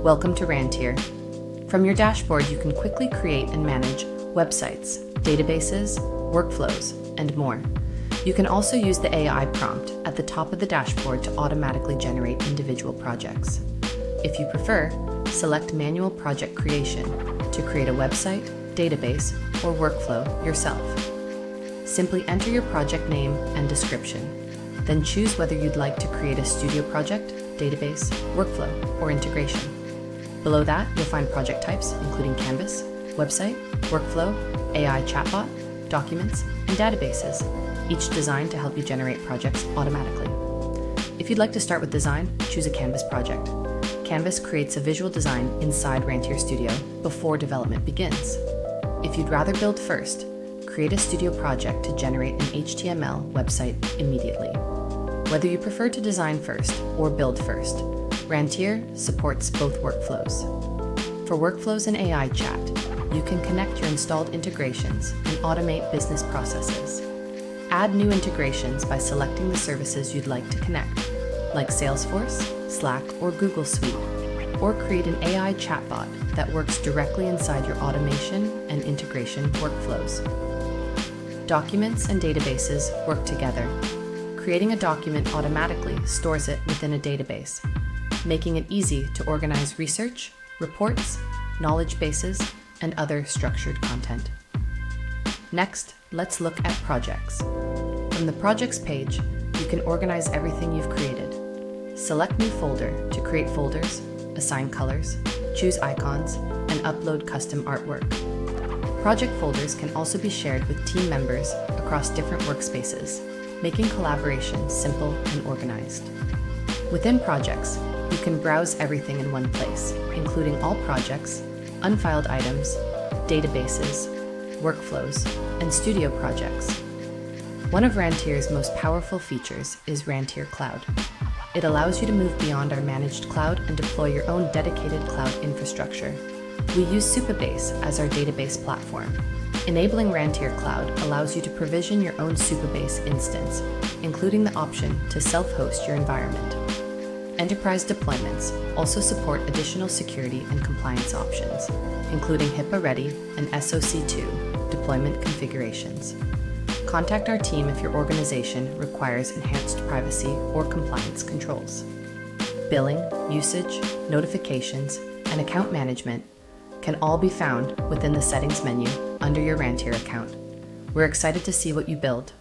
Welcome to Rantir. From your dashboard, you can quickly create and manage websites, databases, workflows, and more. You can also use the AI prompt at the top of the dashboard to automatically generate individual projects. If you prefer, select Manual Project Creation to create a website, database, or workflow yourself. Simply enter your project name and description, then choose whether you'd like to create a studio project, database, workflow, or integration. Below that, you'll find project types, including Canvas, website, workflow, AI chatbot, documents, and databases, each designed to help you generate projects automatically. If you'd like to start with design, choose a Canvas project. Canvas creates a visual design inside Rantir Studio before development begins. If you'd rather build first, create a studio project to generate an HTML website immediately. Whether you prefer to design first or build first, Rantir supports both workflows. For workflows and AI chat, you can connect your installed integrations and automate business processes. Add new integrations by selecting the services you'd like to connect, like Salesforce, Slack, or Google Suite, or create an AI chatbot that works directly inside your automation and integration workflows. Documents and databases work together. Creating a document automatically stores it within a database, making it easy to organize research, reports, knowledge bases, and other structured content. Next, let's look at projects. From the Projects page, you can organize everything you've created. Select New Folder to create folders, assign colors, choose icons, and upload custom artwork. Project folders can also be shared with team members across different workspaces, making collaboration simple and organized. Within projects, you can browse everything in one place, including all projects, unfiled items, databases, workflows, and studio projects. One of Rantir's most powerful features is Rantir Cloud. It allows you to move beyond our managed cloud and deploy your own dedicated cloud infrastructure. We use Supabase as our database platform. Enabling Rantir Cloud allows you to provision your own Supabase instance, including the option to self-host your environment. Enterprise deployments also support additional security and compliance options, including HIPAA-ready and SOC 2 deployment configurations. Contact our team if your organization requires enhanced privacy or compliance controls. Billing, usage, notifications, and account management can all be found within the settings menu under your Rantir account. We're excited to see what you build